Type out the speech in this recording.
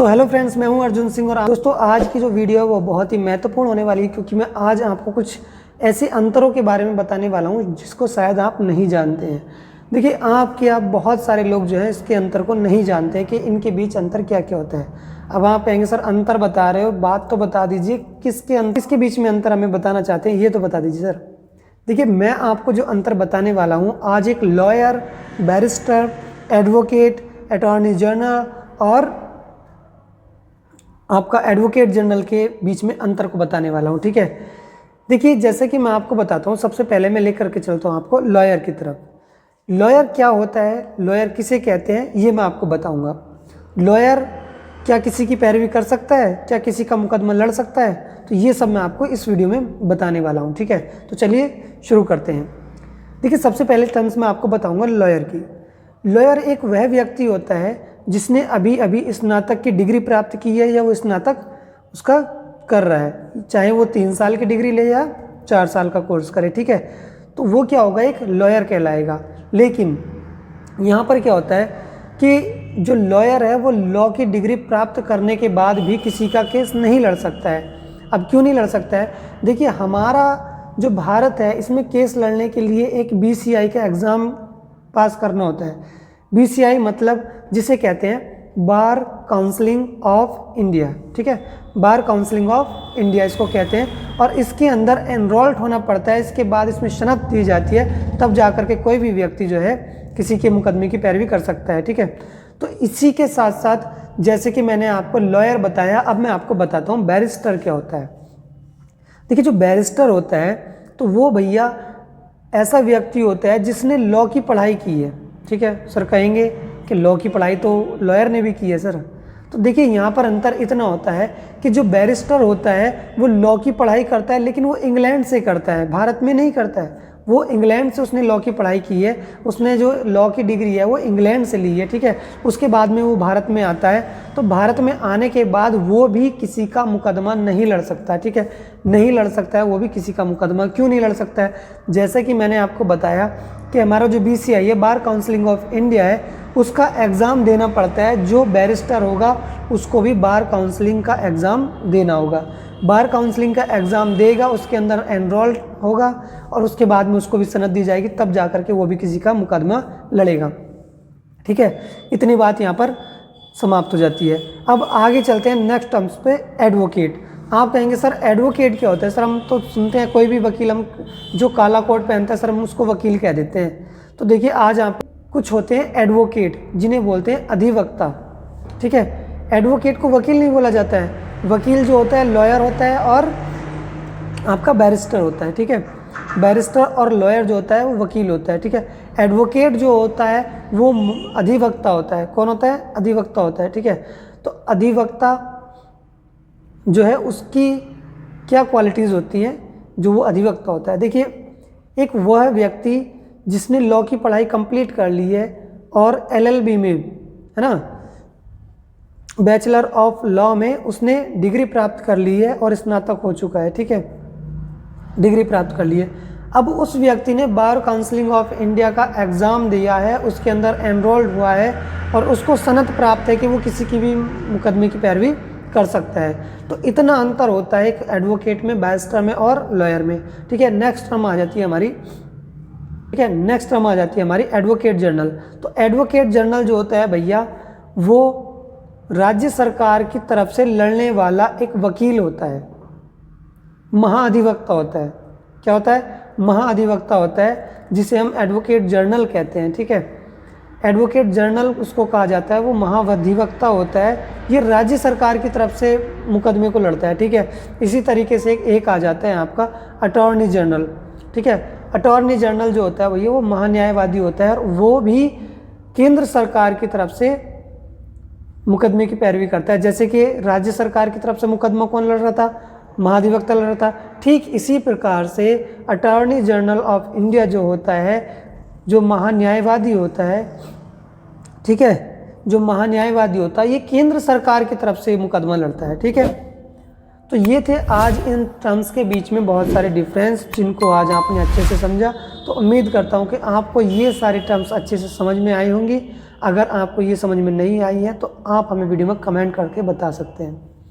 तो hello friends, मैं हूं अर्जुन सिंह। और दोस्तों, आज की जो वीडियो है वो बहुत ही महत्वपूर्ण होने वाली है, क्योंकि मैं आज आपको कुछ ऐसे अंतरों के बारे में बताने वाला हूं जिसको शायद आप नहीं जानते हैं। देखिए, आप बहुत सारे लोग जो है इसके अंतर को नहीं जानते हैं कि इनके बीच अंतर क्या क्या होता है। अब आप कहेंगे सर अंतर बता रहे हो, बात तो बता दीजिए, किसके बीच में अंतर हमें बताना चाहते हैं ये तो बता दीजिए सर। देखिए, मैं आपको जो अंतर बताने वाला हूँ आज एक lawyer, barrister, advocate, attorney general और आपका एडवोकेट जनरल के बीच में अंतर को बताने वाला हूँ। ठीक है, देखिए जैसे कि मैं आपको बताता हूँ, सबसे पहले मैं लेकर के चलता हूँ आपको लॉयर की तरफ। लॉयर क्या होता है, लॉयर किसे कहते हैं, ये मैं आपको बताऊँगा। लॉयर क्या किसी की पैरवी कर सकता है, क्या किसी का मुकदमा लड़ सकता है, तो ये सब मैं आपको इस वीडियो में बताने वाला हूँ। ठीक है, तो चलिए शुरू करते हैं। देखिए, सबसे पहले टर्म्स मैं आपको बताऊँगा लॉयर की। लॉयर एक वह व्यक्ति होता है जिसने अभी अभी स्नातक की डिग्री प्राप्त की है या वो स्नातक उसका कर रहा है, चाहे वो 3 साल की डिग्री ले या 4 साल का कोर्स करे। ठीक है, तो वो क्या होगा, एक लॉयर कहलाएगा। लेकिन यहाँ पर क्या होता है कि जो लॉयर है वो लॉ की डिग्री प्राप्त करने के बाद भी किसी का केस नहीं लड़ सकता है। अब क्यों नहीं लड़ सकता है, देखिए हमारा जो भारत है इसमें केस लड़ने के लिए एक BCI का एग्ज़ाम पास करना होता है। BCI मतलब जिसे कहते हैं बार काउंसलिंग ऑफ इंडिया। ठीक है, बार काउंसलिंग ऑफ इंडिया इसको कहते हैं, और इसके अंदर एनरोल्ड होना पड़ता है। इसके बाद इसमें शनत दी जाती है, तब जा कर के कोई भी व्यक्ति जो है किसी के मुकदमे की पैरवी कर सकता है। ठीक है, तो इसी के साथ साथ जैसे कि मैंने आपको लॉयर बताया, अब मैं आपको बताता हूँ बैरिस्टर क्या होता है। देखिए, जो बैरिस्टर होता है तो वो भैया ऐसा व्यक्ति होता है जिसने लॉ की पढ़ाई की है। ठीक है, सर कहेंगे कि लॉ की पढ़ाई तो लॉयर ने भी की है सर। तो देखिए, यहाँ पर अंतर इतना होता है कि जो बैरिस्टर होता है वो लॉ की पढ़ाई करता है, लेकिन वो इंग्लैंड से करता है, भारत में नहीं करता है। वो इंग्लैंड से उसने लॉ की पढ़ाई की है, उसने जो लॉ की डिग्री है वो इंग्लैंड से ली है। ठीक है, उसके बाद में वो भारत में आता है, तो भारत में आने के बाद वो भी किसी का मुकदमा नहीं लड़ सकता। ठीक है, नहीं लड़ सकता है वो भी किसी का मुकदमा। क्यों नहीं लड़ सकता है, जैसे कि मैंने आपको बताया कि हमारा जो BCI है, बार काउंसलिंग ऑफ इंडिया है, उसका एग्ज़ाम देना पड़ता है। जो बैरिस्टर होगा उसको भी बार काउंसलिंग का एग्ज़ाम देना होगा। बार काउंसलिंग का एग्ज़ाम देगा, उसके अंदर एनरोल्ड होगा और उसके बाद में उसको भी सनद दी जाएगी, तब जा कर के वो भी किसी का मुकदमा लड़ेगा। ठीक है, इतनी बात यहाँ पर समाप्त हो जाती है। अब आगे चलते हैं नेक्स्ट टर्म्स पे, एडवोकेट। आप कहेंगे सर एडवोकेट क्या होता है, सर हम तो सुनते हैं कोई भी वकील, हम जो काला कोट पहनता है सर हम उसको वकील कह देते हैं। तो देखिए, आज आप कुछ होते हैं एडवोकेट जिन्हें बोलते हैं अधिवक्ता। ठीक है, एडवोकेट को वकील नहीं बोला जाता है। वकील जो होता है लॉयर होता है और आपका बैरिस्टर होता है। ठीक है, बैरिस्टर और लॉयर जो होता है वो वकील होता है। ठीक है, एडवोकेट जो होता है वो अधिवक्ता होता है। कौन होता है, अधिवक्ता होता है। ठीक है, तो अधिवक्ता जो है उसकी क्या क्वालिटीज़ होती हैं जो वो अधिवक्ता होता है। देखिए, एक वह व्यक्ति जिसने लॉ की पढ़ाई कंप्लीट कर ली है और LLB में, है ना, बैचलर ऑफ लॉ में उसने डिग्री प्राप्त कर ली है और स्नातक हो चुका है। ठीक है, डिग्री प्राप्त कर ली है। अब उस व्यक्ति ने बार काउंसलिंग ऑफ इंडिया का एग्ज़ाम दिया है, उसके अंदर एनरोल्ड हुआ है और उसको सनद प्राप्त है कि वो किसी की भी मुकदमे की पैरवी कर सकता है। तो इतना अंतर होता है एक एडवोकेट में, बैरिस्टर में और लॉयर में। ठीक है, नेक्स्ट टर्म आ जाती है हमारी, ठीक है, नेक्स्ट टर्म आ जाती है हमारी एडवोकेट जनरल। तो एडवोकेट जनरल जो होता है भैया वो राज्य सरकार की तरफ से लड़ने वाला एक वकील होता है, महाअधिवक्ता होता है। क्या होता है, महाअधिवक्ता होता है, जिसे हम एडवोकेट जनरल कहते हैं। ठीक है, एडवोकेट जनरल उसको कहा जाता है, वो महाअधिवक्ता होता है, ये राज्य सरकार की तरफ से मुकदमे को लड़ता है। ठीक है, इसी तरीके से एक आ जाता है आपका अटॉर्नी जनरल। ठीक है, अटॉर्नी जनरल जो होता है भैया वो महान्यायवादी होता है और वो भी केंद्र सरकार की तरफ से मुकदमे की पैरवी करता है। जैसे कि राज्य सरकार की तरफ से मुकदमा कौन लड़ रहा था, महाधिवक्ता लड़ रहा था। ठीक इसी प्रकार से अटॉर्नी जनरल ऑफ इंडिया जो होता है, जो महान्यायवादी होता है, ठीक है, जो महान्यायवादी होता है, ये केंद्र सरकार की तरफ से मुकदमा लड़ता है। ठीक है, तो ये थे आज इन टर्म्स के बीच में बहुत सारे डिफरेंस जिनको आज आपने अच्छे से समझा। तो उम्मीद करता हूँ कि आपको ये सारी टर्म्स अच्छे से समझ में आई होंगी। अगर आपको ये समझ में नहीं आई है तो आप हमें वीडियो में कमेंट करके बता सकते हैं।